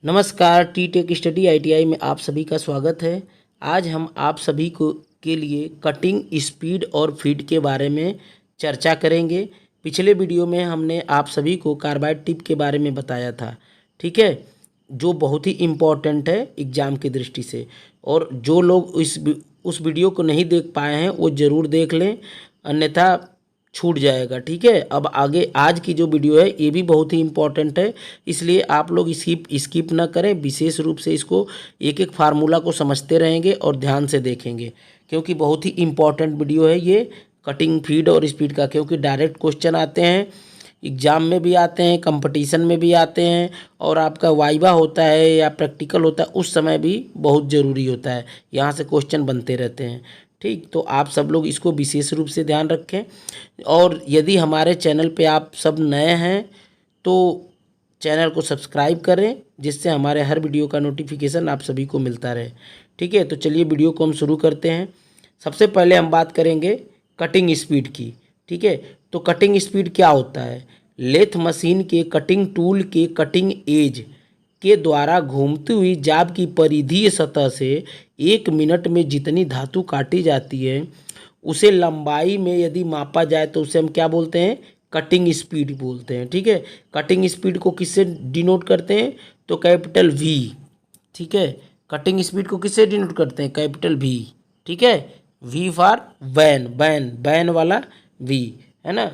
नमस्कार, T tech study ITI में आप सभी का स्वागत है। आज हम आप सभी को के लिए कटिंग स्पीड और फीड के बारे में चर्चा करेंगे। पिछले वीडियो में हमने आप सभी को कार्बाइड टिप के बारे में बताया था, ठीक है, जो बहुत ही इम्पोर्टेंट है एग्ज़ाम की दृष्टि से। और जो लोग उस वीडियो को नहीं देख पाए हैं वो ज़रूर देख लें, अन्यथा छूट जाएगा, ठीक है। अब आगे आज की जो वीडियो है ये भी बहुत ही इम्पोर्टेंट है, इसलिए आप लोग स्किप ना करें। विशेष रूप से इसको एक एक फार्मूला को समझते रहेंगे और ध्यान से देखेंगे, क्योंकि बहुत ही इम्पोर्टेंट वीडियो है ये कटिंग फीड और स्पीड का। क्योंकि डायरेक्ट क्वेश्चन आते हैं, एग्ज़ाम में भी आते हैं, कंपटीशन में भी आते हैं, और आपका वाइवा होता है या प्रैक्टिकल होता है उस समय भी बहुत ज़रूरी होता है। यहाँ से क्वेश्चन बनते रहते हैं, ठीक। तो आप सब लोग इसको विशेष रूप से ध्यान रखें। और यदि हमारे चैनल पे आप सब नए हैं तो चैनल को सब्सक्राइब करें, जिससे हमारे हर वीडियो का नोटिफिकेशन आप सभी को मिलता रहे, ठीक है। तो चलिए वीडियो को हम शुरू करते हैं। सबसे पहले हम बात करेंगे कटिंग स्पीड की, ठीक है। तो कटिंग स्पीड क्या होता है? लेथ मशीन के कटिंग टूल के कटिंग एज के द्वारा घूमती हुई जाब की परिधीय सतह से 1 मिनट में जितनी धातु काटी जाती है उसे लंबाई में यदि मापा जाए तो उसे हम क्या बोलते हैं? कटिंग स्पीड बोलते हैं, ठीक है। कटिंग स्पीड को किससे डिनोट करते हैं? तो कैपिटल वी, ठीक है। कटिंग स्पीड को किससे डिनोट करते हैं? कैपिटल वी, ठीक है। V for van, van van वाला वी, है ना।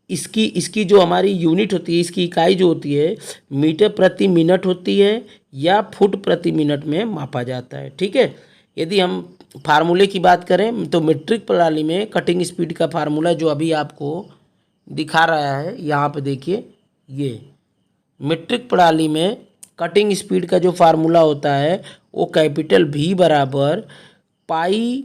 इसकी इसकी जो हमारी यूनिट होती है, इसकी इकाई जो होती है, मीटर प्रति मिनट होती है या फुट प्रति मिनट में मापा जाता है, ठीक है। यदि हम फार्मूले की बात करें तो मीट्रिक प्रणाली में कटिंग स्पीड का फार्मूला जो अभी आपको दिखा रहा है यहाँ पे देखिए, ये मीट्रिक प्रणाली में कटिंग स्पीड का जो फार्मूला होता है वो कैपिटल वी बराबर पाई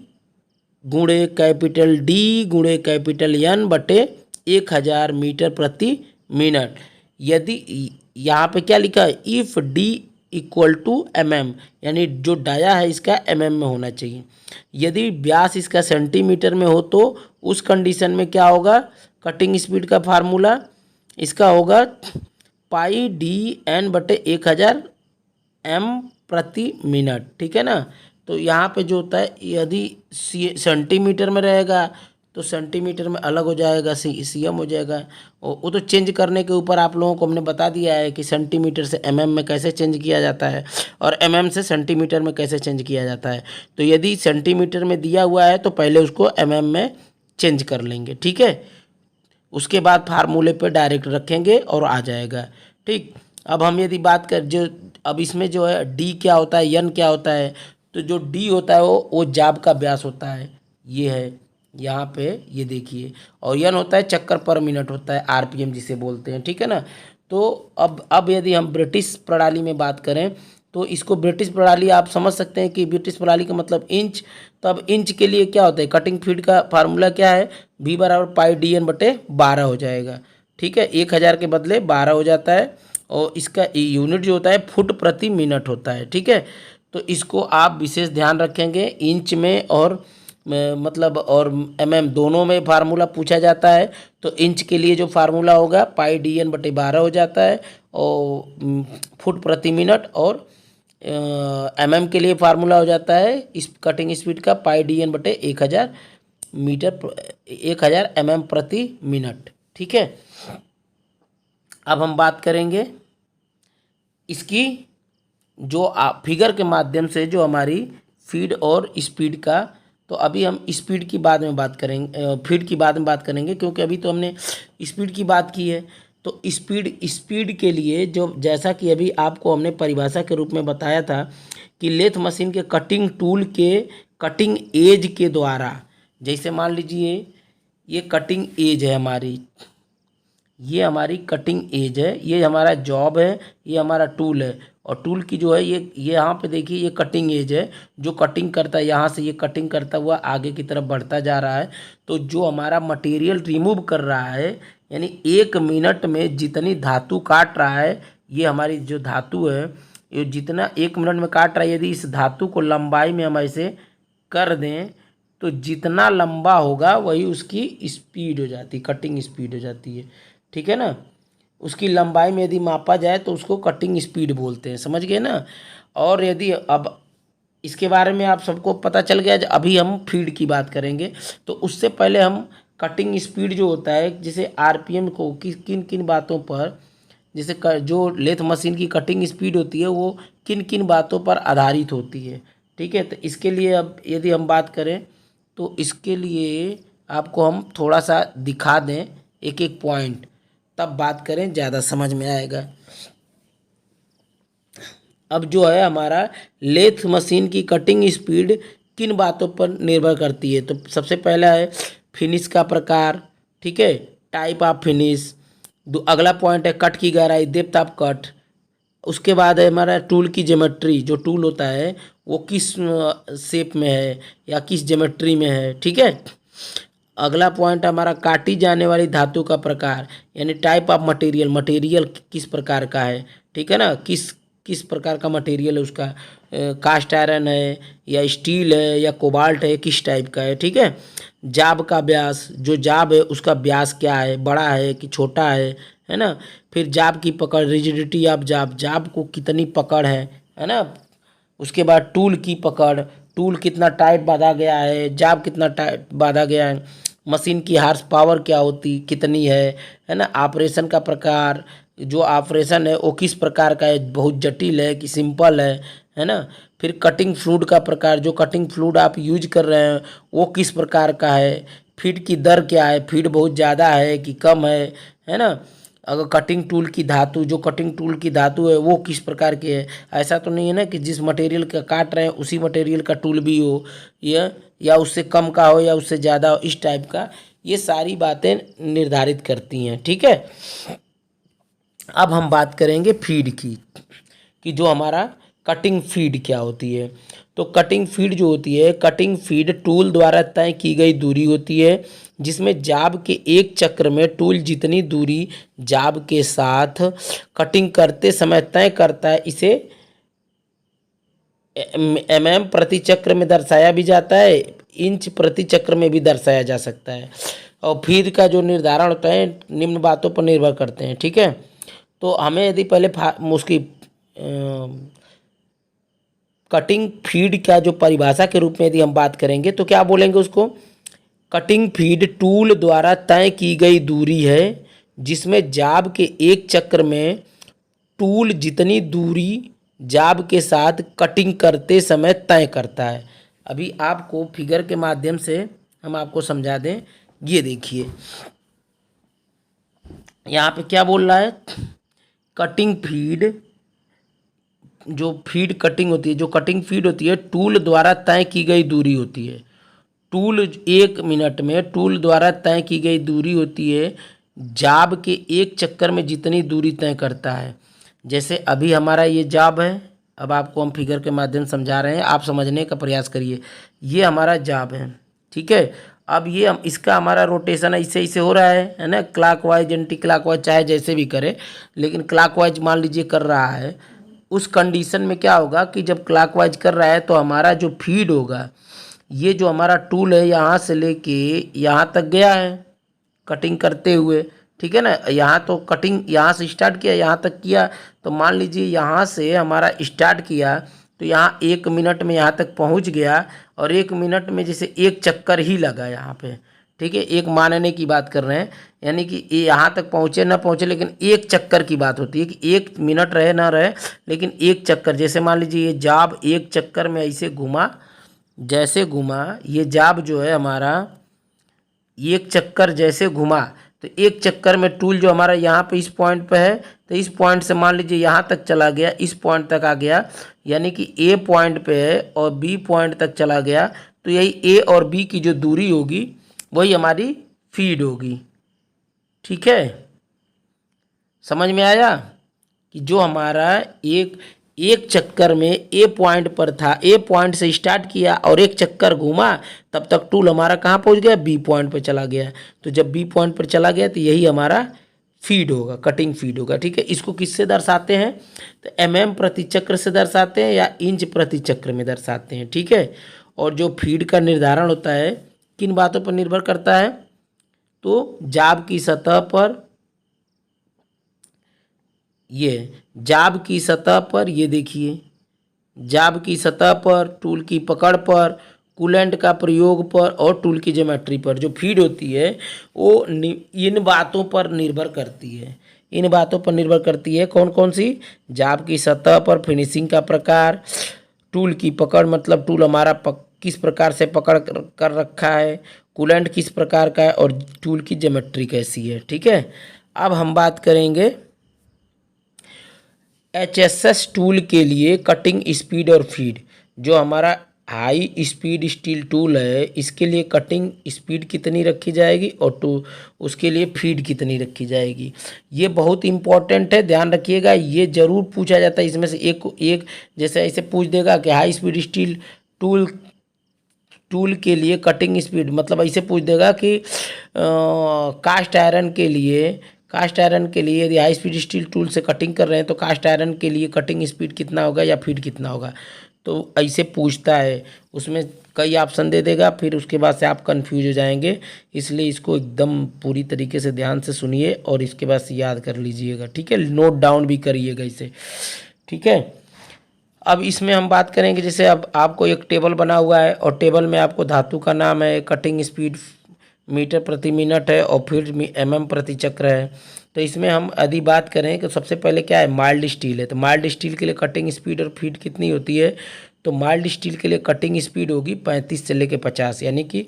गुणे कैपिटल डी गुणे कैपिटल एन बटे 1000 मीटर प्रति मिनट। यदि यहाँ पे क्या लिखा है? If D equal to M M, यानी जो डाया है इसका एम एम में होना चाहिए। यदि व्यास इसका सेंटीमीटर में हो तो उस कंडीशन में क्या होगा? कटिंग स्पीड का फार्मूला इसका होगा पाई डी एन बटे 1000 एम प्रति मिनट, ठीक है ना। तो यहाँ पे जो होता है, यदि सेंटीमीटर में रहेगा तो सेंटीमीटर में अलग हो जाएगा, सी एम हो जाएगा। और वो तो चेंज करने के ऊपर आप लोगों को हमने बता दिया है कि सेंटीमीटर से एम एम में कैसे चेंज किया जाता है और एम एम से सेंटीमीटर में कैसे चेंज किया जाता है। तो यदि सेंटीमीटर में दिया हुआ है तो पहले उसको एम एम में चेंज कर लेंगे, ठीक है। उसके बाद फार्मूले पे डायरेक्ट रखेंगे और आ जाएगा, ठीक। अब हम यदि बात कर जो अब इसमें जो है डी क्या होता है, एन क्या होता है, तो जो डी होता है वो जाब का व्यास होता है, ये है यहाँ पे, ये देखिए। और एन होता है चक्कर पर मिनट होता है, आरपीएम जिसे बोलते हैं, ठीक है ना। तो अब यदि हम ब्रिटिश प्रणाली में बात करें तो इसको ब्रिटिश प्रणाली आप समझ सकते हैं कि ब्रिटिश प्रणाली का मतलब इंच। तो अब इंच के लिए क्या होता है? कटिंग फीड का फार्मूला क्या है? वी बराबर पाई डी एन बटे 12 हो जाएगा, ठीक है। 1000 के बदले 12 हो जाता है, और इसका यूनिट जो होता है फुट प्रति मिनट होता है, ठीक है। तो इसको आप विशेष ध्यान रखेंगे, इंच में और मतलब और एम एम दोनों में फार्मूला पूछा जाता है। तो इंच के लिए जो फार्मूला होगा पाई डी एन बटे 12 हो जाता है, और फुट प्रति मिनट, और एम एम के लिए फार्मूला हो जाता है इस कटिंग स्पीड का पाई डी एन बटे 1000 1000 एम एम प्रति मिनट, ठीक है। अब हम बात करेंगे इसकी जो फिगर के माध्यम से जो हमारी फीड और स्पीड का। तो अभी हम स्पीड की बाद में बात करेंगे, फीड की बाद में बात करेंगे, क्योंकि अभी तो हमने स्पीड की बात की है। तो स्पीड के लिए जो, जैसा कि अभी आपको हमने परिभाषा के रूप में बताया था कि लेथ मशीन के कटिंग टूल के कटिंग एज के द्वारा, जैसे मान लीजिए ये कटिंग एज है हमारी, ये हमारी कटिंग एज है, ये हमारा जॉब है, ये हमारा टूल है। और टूल की जो है ये यहाँ पे देखिए ये कटिंग एज है, जो कटिंग करता है, यहाँ से ये कटिंग करता हुआ आगे की तरफ बढ़ता जा रहा है। तो जो हमारा मटेरियल रिमूव कर रहा है, यानी 1 मिनट में जितनी धातु काट रहा है, ये हमारी जो धातु है, ये जितना 1 मिनट में काट रहा है, यदि इस धातु को लंबाई में हम ऐसे कर दें तो जितना लंबा होगा वही उसकी स्पीड हो जाती है, कटिंग स्पीड हो जाती है, ठीक है ना। उसकी लंबाई में यदि मापा जाए तो उसको कटिंग स्पीड बोलते हैं, समझ गए ना। और यदि अब इसके बारे में आप सबको पता चल गया, अभी हम फीड की बात करेंगे। तो उससे पहले हम कटिंग स्पीड जो होता है, जैसे आरपीएम को किन किन बातों पर, जैसे जो लेथ मशीन की कटिंग स्पीड होती है वो किन किन बातों पर आधारित होती है, ठीक है। तो इसके लिए अब यदि हम बात करें तो इसके लिए आपको हम थोड़ा सा दिखा दें एक एक पॉइंट, तब बात करें, ज़्यादा समझ में आएगा। अब जो है हमारा लेथ मशीन की कटिंग स्पीड किन बातों पर निर्भर करती है, तो सबसे पहला है फिनिश का प्रकार, ठीक है, टाइप ऑफ फिनिश। अगला पॉइंट है कट की गहराई, डेप्थ ऑफ कट। उसके बाद है हमारा टूल की ज्योमेट्री, जो टूल होता है वो किस शेप में है या किस ज्योमेट्री में है, ठीक है। अगला पॉइंट हमारा काटी जाने वाली धातु का प्रकार, यानी टाइप ऑफ मटेरियल, मटेरियल किस प्रकार का है, ठीक है ना, किस किस प्रकार का मटेरियल है उसका, कास्ट आयरन है या स्टील है या कोबाल्ट है, किस टाइप का है, ठीक है। जाब का व्यास, जो जाब है उसका व्यास क्या है, बड़ा है कि छोटा है ना। फिर जाब की पकड़, रिजिडिटी ऑफ जाब, जाब को कितनी पकड़ है ना। उसके बाद टूल की पकड़, टूल कितना टाइट बांधा गया है, जाब कितना टाइट बांधा गया है, मशीन की हार्स पावर क्या होती कितनी है ना। ऑपरेशन का प्रकार, जो ऑपरेशन है वो किस प्रकार का है, बहुत जटिल है कि सिंपल है ना। फिर कटिंग फ्लूइड का प्रकार, जो कटिंग फ्लूइड आप यूज कर रहे हैं वो किस प्रकार का है। फीड की दर क्या है, फीड बहुत ज़्यादा है कि कम है ना। अगर कटिंग टूल की धातु, जो कटिंग टूल की धातु है वो किस प्रकार की है, ऐसा तो नहीं है ना कि जिस मटेरियल का काट रहे हैं उसी मटेरियल का टूल भी हो, या उससे कम का हो या उससे ज़्यादा हो, इस टाइप का। ये सारी बातें निर्धारित करती हैं, ठीक है। अब हम बात करेंगे फीड की, कि जो हमारा कटिंग फीड क्या होती है। तो कटिंग फीड जो होती है, कटिंग फीड टूल द्वारा तय की गई दूरी होती है, जिसमें जाब के एक चक्र में टूल जितनी दूरी जाब के साथ कटिंग करते समय तय करता है, इसे एमएम प्रति चक्र में दर्शाया भी जाता है, इंच प्रति चक्र में भी दर्शाया जा सकता है। और फीड का जो निर्धारण होता है निम्न बातों पर निर्भर करते हैं, ठीक है। तो हमें यदि पहले उसकी कटिंग फीड का जो परिभाषा के रूप में यदि हम बात करेंगे तो क्या बोलेंगे उसको, कटिंग फीड टूल द्वारा तय की गई दूरी है जिसमें जाब के एक चक्र में टूल जितनी दूरी जाब के साथ कटिंग करते समय तय करता है। अभी आपको फिगर के माध्यम से हम आपको समझा दें, ये देखिए यहाँ पे क्या बोल रहा है, कटिंग फीड, जो फीड कटिंग होती है, जो कटिंग फीड होती है टूल द्वारा तय की गई दूरी होती है। टूल 1 मिनट में टूल द्वारा तय की गई दूरी होती है, जाब के एक चक्कर में जितनी दूरी तय करता है। जैसे अभी हमारा ये जाब है, अब आपको हम फिगर के माध्यम समझा रहे हैं, आप समझने का प्रयास करिए। ये हमारा जाब है, ठीक है। अब ये हम इसका हमारा रोटेशन ऐसे ऐसे हो रहा है ना, क्लॉकवाइज एंटी क्लॉकवाइज चाहे जैसे भी करे, लेकिन क्लॉकवाइज मान लीजिए कर रहा है। उस कंडीशन में क्या होगा कि जब क्लॉकवाइज कर रहा है तो हमारा जो फीड होगा, ये जो हमारा टूल है यहाँ से लेके यहाँ तक गया है कटिंग करते हुए, ठीक है ना। यहाँ तो कटिंग यहाँ से स्टार्ट किया, यहाँ तक किया, तो मान लीजिए यहाँ से हमारा स्टार्ट किया तो यहाँ 1 मिनट में यहाँ तक पहुँच गया, और 1 मिनट में जैसे एक चक्कर ही लगा यहाँ पे, ठीक है। एक मानने की बात कर रहे हैं, यानी कि ये यहाँ तक पहुँचे ना पहुँचे, लेकिन एक चक्कर की बात होती है कि 1 मिनट रहे ना रहे, लेकिन एक चक्कर, जैसे मान लीजिए ये जाब एक चक्कर में ऐसे घुमा, जैसे घुमा ये जाब जो है हमारा एक चक्कर जैसे घुमा, तो एक चक्कर में टूल जो हमारा यहाँ पे इस पॉइंट पे है, तो इस पॉइंट से मान लीजिए यहाँ तक चला गया, इस पॉइंट तक आ गया, यानी कि ए पॉइंट पे है और बी पॉइंट तक चला गया, तो यही ए और बी की जो दूरी होगी वही हमारी फीड होगी, ठीक है। समझ में आया कि जो हमारा एक चक्कर में ए पॉइंट पर था, ए पॉइंट से स्टार्ट किया और एक चक्कर घूमा, तब तक टूल हमारा कहाँ पहुँच गया, बी पॉइंट पर चला गया। तो जब बी पॉइंट पर चला गया तो यही हमारा फीड होगा, कटिंग फीड होगा, ठीक है। इसको किससे दर्शाते हैं, तो एमएम प्रति चक्र से दर्शाते हैं या इंच प्रति चक्र में दर्शाते हैं, ठीक है। और जो फीड का निर्धारण होता है किन बातों पर निर्भर करता है, तो जाब की सतह पर ये जाब की सतह पर, ये देखिए जाब की सतह पर, टूल की पकड़ पर, कूलेंट का प्रयोग पर और टूल की ज्योमेट्री पर जो फीड होती है वो इन बातों पर निर्भर करती है। इन बातों पर निर्भर करती है कौन कौन सी? जाब की सतह पर, फिनिशिंग का प्रकार, टूल की पकड़ मतलब टूल हमारा किस प्रकार से पकड़ कर रखा है, कूलेंट किस प्रकार का है और टूल की ज्योमेट्री कैसी है। ठीक है, अब हम बात करेंगे HSS टूल के लिए कटिंग स्पीड और फीड। जो हमारा हाई स्पीड स्टील टूल है इसके लिए कटिंग स्पीड कितनी रखी जाएगी और उसके लिए फीड कितनी रखी जाएगी, ये बहुत इंपॉर्टेंट है, ध्यान रखिएगा। ये जरूर पूछा जाता है इसमें से एक जैसे ऐसे पूछ देगा कि high speed steel tool tool के लिए कटिंग स्पीड, मतलब ऐसे पूछ देगा कि कास्ट आयरन के लिए यदि हाई स्पीड स्टील टूल से कटिंग कर रहे हैं तो कास्ट आयरन के लिए कटिंग स्पीड कितना होगा या फीड कितना होगा, तो ऐसे पूछता है। उसमें कई ऑप्शन दे देगा, फिर उसके बाद से आप कंफ्यूज हो जाएंगे। इसलिए इसको एकदम पूरी तरीके से ध्यान से सुनिए और इसके बाद से याद कर लीजिएगा। ठीक है, नोट डाउन भी करिएगा इसे। ठीक है, अब इसमें हम बात करेंगे जैसे अब आपको एक टेबल बना हुआ है और टेबल में आपको धातु का नाम है, कटिंग स्पीड मीटर प्रति मिनट है और फिर mm प्रति चक्र है। तो इसमें हम यदि बात करें कि सबसे पहले क्या है, माइल्ड स्टील है, तो माइल्ड स्टील के लिए कटिंग स्पीड और फीड कितनी होती है, तो माइल्ड स्टील के लिए कटिंग स्पीड होगी 35 से लेके 50, यानी कि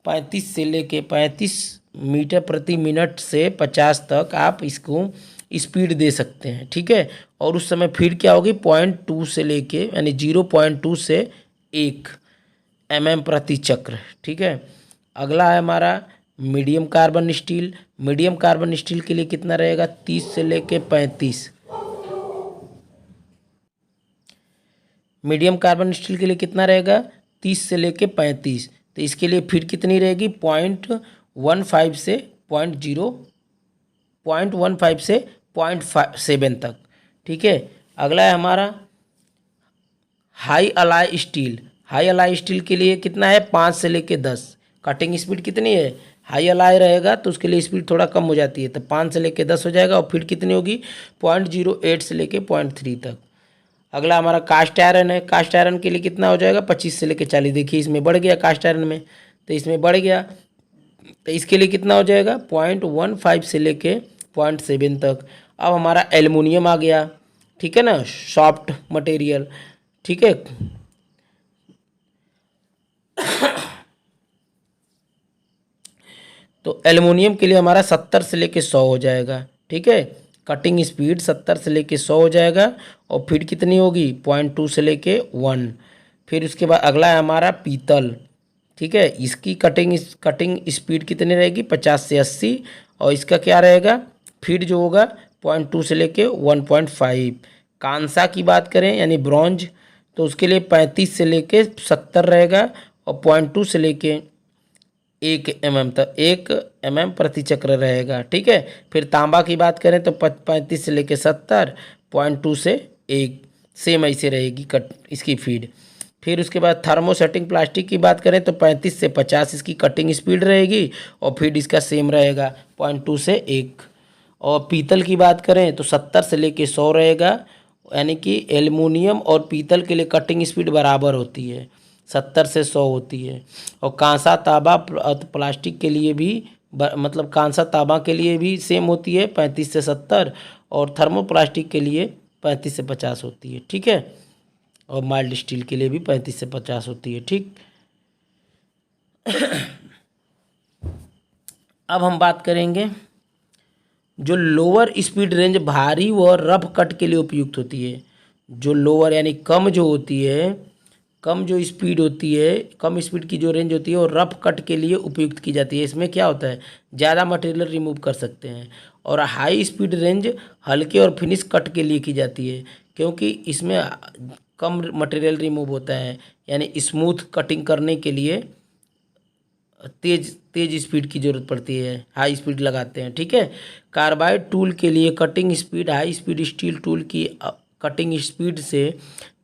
35 से लेके 35 मीटर प्रति मिनट से 50 तक आप इसको स्पीड दे सकते हैं। ठीक है, और उस समय फीड क्या होगी 0.2 से लेके यानी 0.2 से 1 mm प्रति चक्र। ठीक है, अगला है हमारा medium carbon steel. Medium carbon steel के लिए कितना रहेगा 30 से लेके 35। मीडियम कार्बन स्टील के लिए कितना रहेगा 30 से लेके 35, तो इसके लिए फीड कितनी रहेगी 0.15 से 0.15 से 0.7 तक। ठीक है, अगला है हमारा हाई अलाय स्टील। हाई अलाय स्टील के लिए कितना है 5 से लेके 10। कटिंग स्पीड कितनी है, हाई अलाय रहेगा तो उसके लिए स्पीड थोड़ा कम हो जाती है, तो 5 से लेके 10 हो जाएगा और फीड कितनी होगी 0.08 से लेके 0.3 तक। अगला हमारा कास्ट आयरन है। कास्ट आयरन के लिए कितना हो जाएगा 25 से लेके 40। देखिए इसमें बढ़ गया कास्ट आयरन में, तो इसमें बढ़ गया, तो इसके लिए कितना हो जाएगा 0.15 से लेके 0.7 तक। अब हमारा एल्युमिनियम आ गया। ठीक है ना, सॉफ्ट मटेरियल। ठीक है, तो एल्युमिनियम के लिए हमारा 70 से लेके 100 हो जाएगा। ठीक है, कटिंग स्पीड 70 से लेके 100 हो जाएगा और फीड कितनी होगी 0.2 से लेके 1। फिर उसके बाद अगला है हमारा पीतल। ठीक है, इसकी कटिंग स्पीड कितनी रहेगी 50 से 80 और इसका क्या रहेगा फीड जो होगा 0.2 से लेके 1.5। कांसा की बात करें यानी ब्रॉन्ज, तो उसके लिए 35 से लेके 70 रहेगा और 0.2 से लेके 1 mm तक 1 mm प्रति चक्र रहेगा। ठीक है, फिर तांबा की बात करें तो 35 से लेके 70, 0.2 से 1, सेम ऐसे रहेगी इसकी फीड। फिर उसके बाद थर्मोसेटिंग प्लास्टिक की बात करें तो 35 से 50 इसकी कटिंग स्पीड रहेगी और फीड इसका सेम रहेगा 0.2 से 1। और पीतल की बात करें तो 70 से लेके 100 रहेगा, यानी कि एल्युमिनियम और पीतल के लिए कटिंग स्पीड बराबर होती है, 70 से 100 होती है। और कांसा तांबा प्लास्टिक के लिए भी मतलब कांसा तांबा के लिए भी सेम होती है 35 से 70 और थर्मोप्लास्टिक के लिए 35 से 50 होती है। ठीक है, और माइल्ड स्टील के लिए भी 35 से 50 होती है। ठीक, अब हम बात करेंगे जो लोअर स्पीड रेंज भारी व रफ कट के लिए उपयुक्त होती है। जो लोअर यानी कम जो होती है, कम जो स्पीड होती है, कम स्पीड की जो रेंज होती है वो रफ कट के लिए उपयुक्त की जाती है। इसमें क्या होता है ज़्यादा मटेरियल रिमूव कर सकते हैं। और हाई स्पीड रेंज हल्के और फिनिश कट के लिए की जाती है, क्योंकि इसमें कम मटेरियल रिमूव होता है, यानी स्मूथ कटिंग करने के लिए तेज स्पीड की ज़रूरत पड़ती है, हाई स्पीड लगाते हैं। ठीक है, कार्बाइड टूल के लिए cutting speed high speed steel tool की कटिंग स्पीड से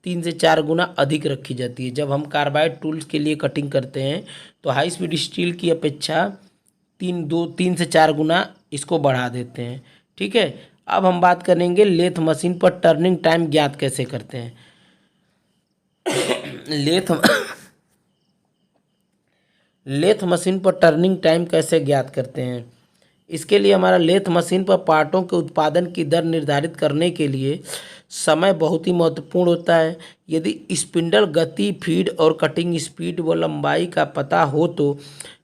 3 से 4 गुना अधिक रखी जाती है। जब हम कार्बाइड टूल्स के लिए कटिंग करते हैं तो हाई स्पीड स्टील की अपेक्षा 3 से 4 गुना इसको बढ़ा देते हैं। ठीक है, अब हम बात करेंगे लेथ मशीन पर टर्निंग टाइम ज्ञात कैसे करते हैं। लेथ लेथ मशीन पर टर्निंग टाइम कैसे ज्ञात करते हैं। इसके लिए हमारा लेथ मशीन पर पार्टों के उत्पादन की दर निर्धारित करने के लिए समय बहुत ही महत्वपूर्ण होता है। यदि स्पिंडल गति, फीड और कटिंग स्पीड व लंबाई का पता हो तो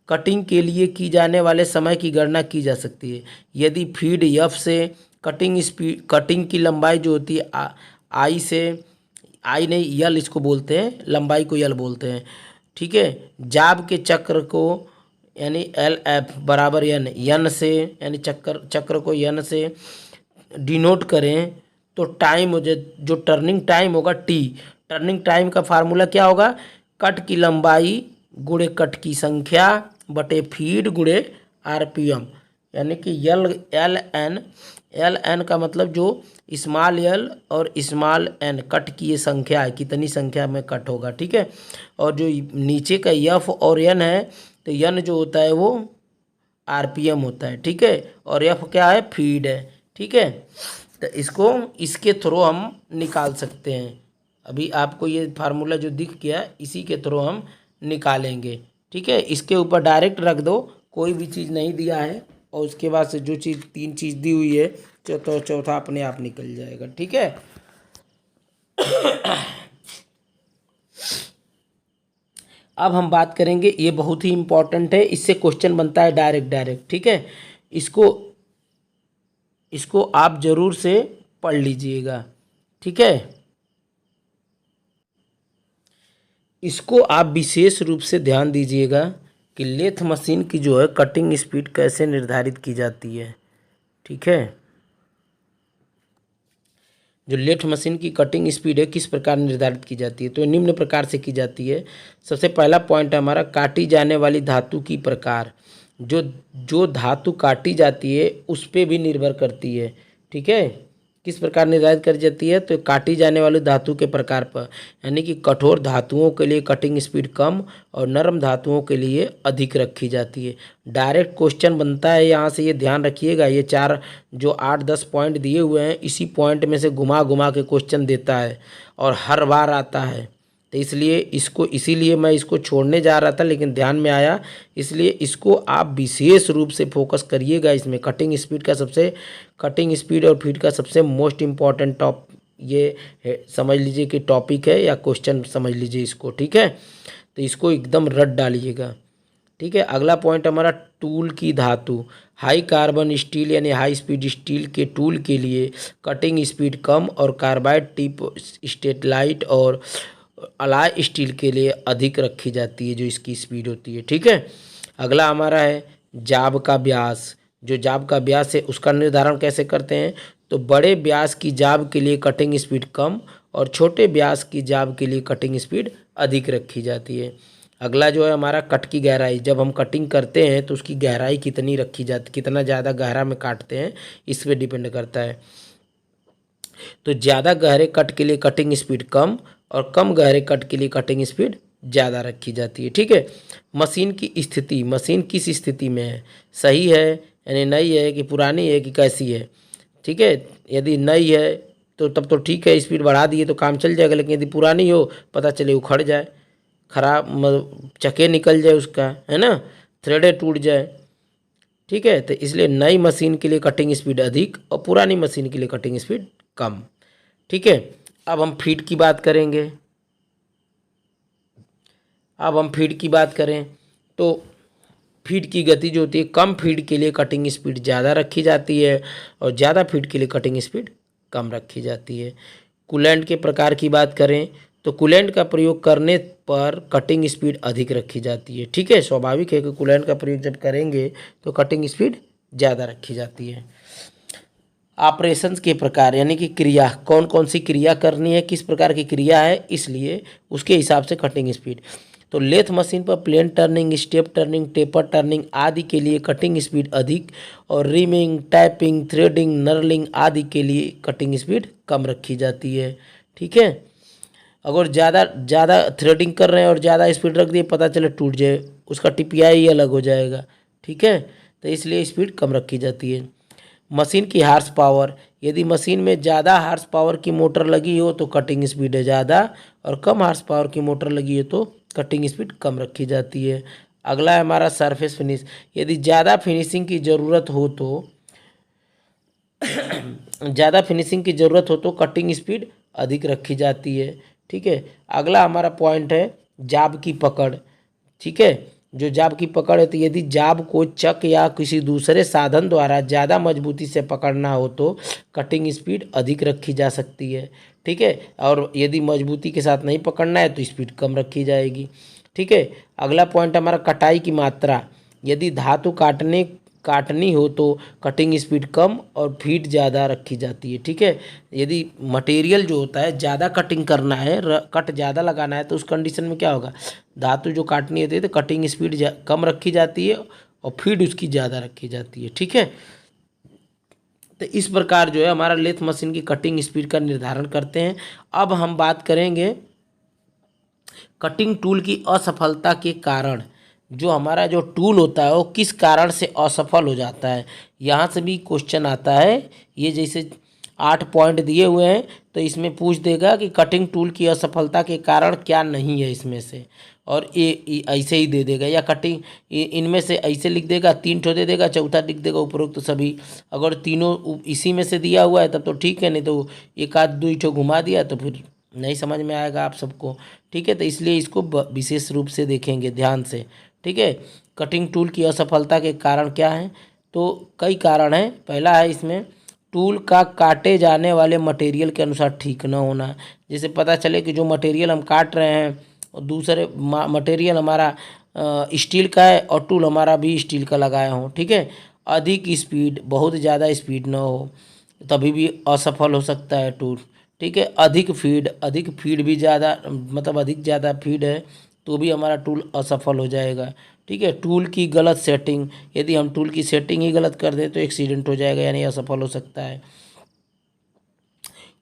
कटिंग के लिए की जाने वाले समय की गणना की जा सकती है। यदि फीड एफ से कटिंग की लंबाई जो होती है आई से, आई नहीं यल इसको बोलते हैं, लंबाई को यल बोलते हैं, ठीक है। जाब के चक्र को यानी एल एफ बराबर यन से, यानी चक्र को यन से डिनोट करें तो टाइम जो टर्निंग टाइम होगा टी, टर्निंग टाइम का फार्मूला क्या होगा, कट की लंबाई गुणे कट की संख्या बटे फीड गुणे आरपीएम, यानी कि एल एन का मतलब जो स्मॉल एल और स्मॉल एन कट की ये संख्या है, कितनी संख्या में कट होगा, ठीक है। और जो नीचे का एफ और एन है तो एन जो होता है वो आरपीएम होता है, ठीक है, और एफ क्या है, फीड है, ठीक है। तो इसको इसके थ्रू हम निकाल सकते हैं। अभी आपको ये फार्मूला जो दिख गया इसी के थ्रू हम निकालेंगे, ठीक है। इसके ऊपर डायरेक्ट रख दो, कोई भी चीज़ नहीं दिया है, और उसके बाद से जो चीज़ तीन चीज़ दी हुई है चौथा अपने आप निकल जाएगा, ठीक है। अब हम बात करेंगे, ये बहुत ही इंपॉर्टेंट है, इससे क्वेश्चन बनता है डायरेक्ट, ठीक है। इसको आप जरूर से पढ़ लीजिएगा, ठीक है। इसको आप विशेष रूप से ध्यान दीजिएगा कि लेथ मशीन की जो है कटिंग स्पीड कैसे निर्धारित की जाती है, ठीक है। जो लेथ मशीन की कटिंग स्पीड है किस प्रकार निर्धारित की जाती है, तो निम्न प्रकार से की जाती है। सबसे पहला पॉइंट है हमारा काटी जाने वाली धातु की प्रकार। जो धातु काटी जाती है उस पर भी निर्भर करती है, ठीक है। किस प्रकार निर्धारित करी जाती है, तो काटी जाने वाली धातु के प्रकार पर, यानी कि कठोर धातुओं के लिए कटिंग स्पीड कम और नरम धातुओं के लिए अधिक रखी जाती है। डायरेक्ट क्वेश्चन बनता है यहाँ से, ये ध्यान रखिएगा। ये 4 जो 8-10 पॉइंट दिए हुए हैं, इसी पॉइंट में से घुमा घुमा के क्वेश्चन देता है और हर बार आता है। तो इसीलिए मैं इसको छोड़ने जा रहा था, लेकिन ध्यान में आया, इसलिए इसको आप विशेष रूप से फोकस करिएगा। इसमें कटिंग स्पीड और फीड का सबसे मोस्ट इम्पॉर्टेंट ये समझ लीजिए कि टॉपिक है या क्वेश्चन समझ लीजिए इसको, ठीक है। तो इसको एकदम रट डालिएगा, ठीक है। अगला पॉइंट हमारा टूल की धातु। हाई कार्बन स्टील यानी हाई स्पीड स्टील के टूल के लिए कटिंग स्पीड कम और कार्बाइड टिप स्टेटलाइट और अलाय स्टील के लिए अधिक रखी जाती है, जो इसकी स्पीड होती है, ठीक है। अगला हमारा है जाब का व्यास। जो जाब का व्यास है उसका निर्धारण कैसे करते हैं, तो बड़े व्यास की जाब के लिए कटिंग स्पीड कम और छोटे व्यास की जाब के लिए कटिंग स्पीड अधिक रखी जाती है। अगला जो है हमारा कट की गहराई। जब हम कटिंग करते हैं तो उसकी गहराई कितनी रखी जाती, कितना ज़्यादा गहरा में काटते हैं इस पर डिपेंड करता है। तो ज़्यादा गहरे कट के लिए कटिंग स्पीड कम और कम गहरे कट के लिए कटिंग स्पीड ज़्यादा रखी जाती है, ठीक है। मशीन की स्थिति, मशीन किस स्थिति में है, सही है यानी नई है कि पुरानी है कि कैसी है, ठीक है। यदि नई है तो तब तो ठीक है, स्पीड बढ़ा दिए तो काम चल जाएगा, लेकिन यदि पुरानी हो पता चले उखड़ जाए, खराब चके निकल जाए उसका, है ना, थ्रेडे टूट जाए, ठीक है। तो इसलिए नई मशीन के लिए कटिंग स्पीड अधिक और पुरानी मशीन के लिए कटिंग स्पीड कम, ठीक है। अब हम फीड की बात करेंगे। तो फीड की गति जो होती है, कम फीड के लिए कटिंग स्पीड ज़्यादा रखी जाती है और ज़्यादा फीड के लिए कटिंग स्पीड कम रखी जाती है। कूलेंट के प्रकार की बात करें तो कूलेंट का प्रयोग करने पर कटिंग स्पीड अधिक रखी जाती है, ठीक है। स्वाभाविक है कि कूलेंट का प्रयोग जब करेंगे तो कटिंग स्पीड ज़्यादा रखी जाती है। ऑपरेशंस के प्रकार यानी कि क्रिया, कौन कौन सी क्रिया करनी है, किस प्रकार की क्रिया है, इसलिए उसके हिसाब से कटिंग स्पीड। तो लेथ मशीन पर plain turning, step turning, taper turning आदि के लिए कटिंग स्पीड अधिक और रिमिंग, टैपिंग, थ्रेडिंग, नर्लिंग आदि के लिए कटिंग स्पीड कम रखी जाती है, ठीक है। अगर ज़्यादा थ्रेडिंग कर रहे हैं और ज़्यादा स्पीड रख दिए, पता चले टूट जाए, उसका टीपीआई अलग हो जाएगा, ठीक है। तो इसलिए स्पीड कम रखी जाती है। मशीन की हार्स पावर, यदि मशीन में ज़्यादा हार्स पावर की मोटर लगी हो तो कटिंग स्पीड है ज़्यादा, और कम हार्स पावर की मोटर लगी हो तो कटिंग स्पीड कम रखी जाती है। अगला है हमारा सरफेस फिनिश, यदि ज़्यादा फिनिशिंग की ज़रूरत हो तो ज़्यादा फिनिशिंग की ज़रूरत हो तो कटिंग स्पीड अधिक रखी जाती है। ठीक है, अगला हमारा पॉइंट है जाब की पकड़। ठीक है, जो जाब की पकड़ है तो यदि जाब को चक या किसी दूसरे साधन द्वारा ज़्यादा मजबूती से पकड़ना हो तो कटिंग स्पीड अधिक रखी जा सकती है। ठीक है, और यदि मजबूती के साथ नहीं पकड़ना है तो स्पीड कम रखी जाएगी। ठीक है, अगला पॉइंट हमारा कटाई की मात्रा, यदि धातु काटनी हो तो कटिंग स्पीड कम और फीड ज़्यादा रखी जाती है। ठीक है, यदि मटेरियल जो होता है ज़्यादा कटिंग करना है, कट ज़्यादा लगाना है, तो उस कंडीशन में क्या होगा, धातु जो काटनी होती है तो कटिंग स्पीड कम रखी जाती है और फीड उसकी ज़्यादा रखी जाती है। ठीक है, तो इस प्रकार जो है हमारा लेथ मशीन की कटिंग स्पीड का निर्धारण करते हैं। अब हम बात करेंगे कटिंग टूल की असफलता के कारण, जो हमारा जो टूल होता है वो किस कारण से असफल हो जाता है। यहाँ से भी क्वेश्चन आता है, ये जैसे 8 पॉइंट दिए हुए हैं तो इसमें पूछ देगा कि कटिंग टूल की असफलता के कारण क्या नहीं है इसमें से, और ये ऐसे ही दे देगा, या कटिंग इनमें से ऐसे लिख देगा, 3 ठो दे देगा, चौथा लिख देगा उपरोक्त तो सभी। अगर तीनों इसी में से दिया हुआ है तब तो ठीक है, नहीं तो एक आध दो ठो घुमा दिया तो फिर नहीं समझ में आएगा आप सबको। ठीक है, तो इसलिए इसको विशेष रूप से देखेंगे ध्यान से। ठीक है, कटिंग टूल की असफलता के कारण क्या है, तो कई कारण हैं। पहला है इसमें टूल का काटे जाने वाले मटेरियल के अनुसार ठीक न होना। जैसे पता चले कि जो मटेरियल हम काट रहे हैं और दूसरे मटेरियल हमारा स्टील का है और टूल हमारा भी स्टील का लगाया हो। ठीक है, अधिक स्पीड, बहुत ज़्यादा स्पीड न हो तभी भी असफल हो सकता है टूल। ठीक है, अधिक फीड भी ज़्यादा, मतलब अधिक ज़्यादा फीड है तो भी हमारा टूल असफल हो जाएगा। ठीक है, टूल की गलत सेटिंग, यदि हम टूल की सेटिंग ही गलत कर दें तो एक्सीडेंट हो जाएगा, यानी असफल हो सकता है।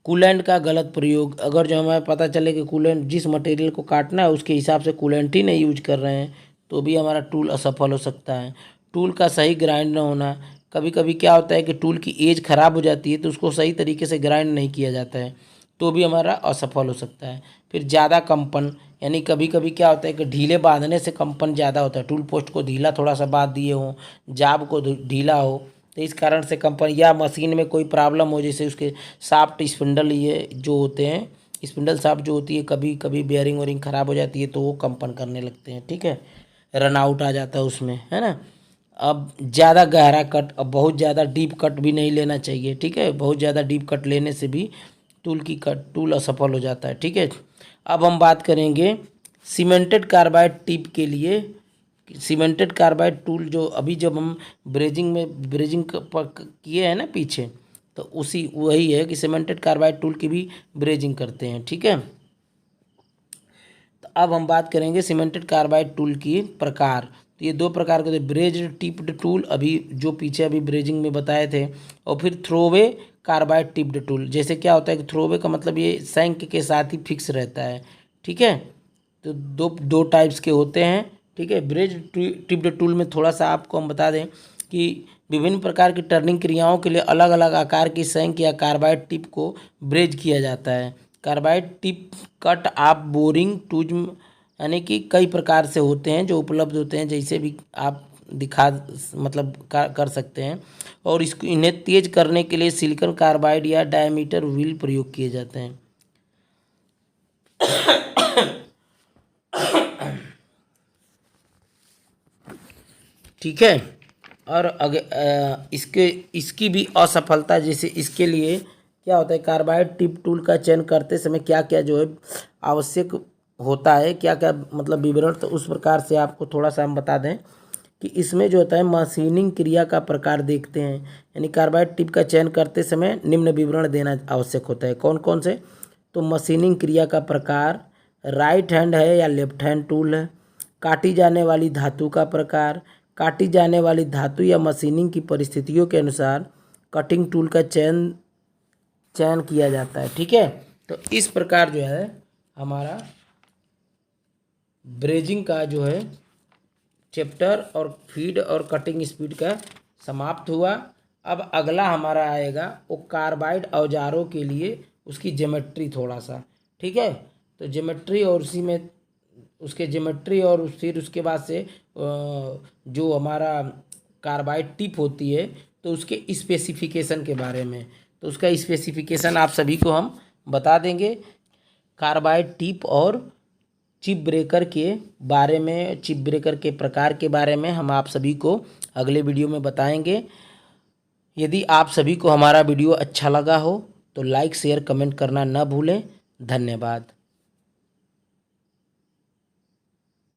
कूलेंट का गलत प्रयोग, अगर जो हमें पता चले कि कूलेंट जिस मटेरियल को काटना है उसके हिसाब से कूलेंट ही नहीं यूज कर रहे हैं तो भी हमारा टूल असफल हो सकता है। टूल का सही ग्राइंड न होना, कभी कभी क्या होता है कि टूल की एज खराब हो जाती है तो उसको सही तरीके से ग्राइंड नहीं किया जाता है तो भी हमारा असफल हो सकता है। फिर ज़्यादा कंपन, यानी कभी कभी क्या होता है कि ढीले बांधने से कंपन ज़्यादा होता है, टूल पोस्ट को ढीला थोड़ा सा बांध दिए हो, जाब को ढीला हो, तो इस कारण से कंपन, या मशीन में कोई प्रॉब्लम हो, जैसे उसके शाफ्ट स्पिंडल ये जो होते हैं, स्पिंडल शाफ्ट जो होती है, कभी कभी बेयरिंग वेयरिंग ख़राब हो जाती है तो वो कंपन करने लगते हैं। ठीक है, रन आउट आ जाता है उसमें, है ना। अब ज़्यादा गहरा कट, अब बहुत ज़्यादा डीप कट भी नहीं लेना चाहिए। ठीक है, बहुत ज़्यादा डीप कट लेने से भी टूल असफल हो जाता है। ठीक है, अब हम बात करेंगे सीमेंटेड कार्बाइड टिप के लिए। सीमेंटेड कार्बाइड टूल जो अभी जब हम ब्रेजिंग किए हैं ना पीछे, तो उसी वही है कि सीमेंटेड कार्बाइड टूल की भी ब्रेजिंग करते हैं। ठीक है, तो अब हम बात करेंगे सीमेंटेड कार्बाइड टूल की प्रकार। तो ये 2 प्रकार के थे, ब्रेज्ड टिप्ड टूल, अभी जो पीछे अभी ब्रेजिंग में बताए थे, और फिर थ्रोवे कार्बाइड टिप्ड टूल। जैसे क्या होता है कि थ्रोवे का मतलब ये सैंक के साथ ही फिक्स रहता है। ठीक है, तो दो टाइप्स के होते हैं। ठीक है, ब्रेज टिप्ड टूल में थोड़ा सा आपको हम बता दें कि विभिन्न प्रकार की टर्निंग क्रियाओं के लिए अलग अलग आकार की सैंक या कार्बाइड टिप को ब्रेज किया जाता है। कार्बाइड टिप कट आप बोरिंग टूज, यानी कि कई प्रकार से होते हैं जो उपलब्ध होते हैं, जैसे भी आप दिखा मतलब कर सकते हैं, और इसको इन्हें तेज करने के लिए सिलिकॉन कार्बाइड या डायमीटर व्हील प्रयोग किए जाते हैं। ठीक है, और इसकी भी असफलता, जैसे इसके लिए क्या होता है, कार्बाइड टिप टूल का चयन करते समय क्या क्या जो है आवश्यक होता है, क्या क्या मतलब विवरण, तो उस प्रकार से आपको थोड़ा सा हम बता दें कि इसमें जो होता है मशीनिंग क्रिया का प्रकार देखते हैं। यानी कार्बाइड टिप का चयन करते समय निम्न विवरण देना आवश्यक होता है। कौन कौन से, तो मशीनिंग क्रिया का प्रकार, राइट हैंड है या लेफ्ट हैंड टूल है, काटी जाने वाली धातु का प्रकार, काटी जाने वाली धातु या मशीनिंग की परिस्थितियों के अनुसार कटिंग टूल का चयन किया जाता है। ठीक है, तो इस प्रकार जो है हमारा ब्रेजिंग का जो है चैप्टर और फीड और कटिंग स्पीड का समाप्त हुआ। अब अगला हमारा आएगा वो कार्बाइड औजारों के लिए उसकी ज्योमेट्री थोड़ा सा, ठीक है। तो ज्योमेट्री और उसी में उसके ज्योमेट्री और फिर उसके बाद से जो हमारा कार्बाइड टिप होती है तो उसके स्पेसिफिकेशन के बारे में, तो उसका स्पेसिफिकेशन आप सभी को हम बता देंगे। कार्बाइड टिप और चिप ब्रेकर के बारे में, चिप ब्रेकर के प्रकार के बारे में हम आप सभी को अगले वीडियो में बताएंगे। यदि आप सभी को हमारा वीडियो अच्छा लगा हो तो लाइक शेयर कमेंट करना न भूलें। धन्यवाद।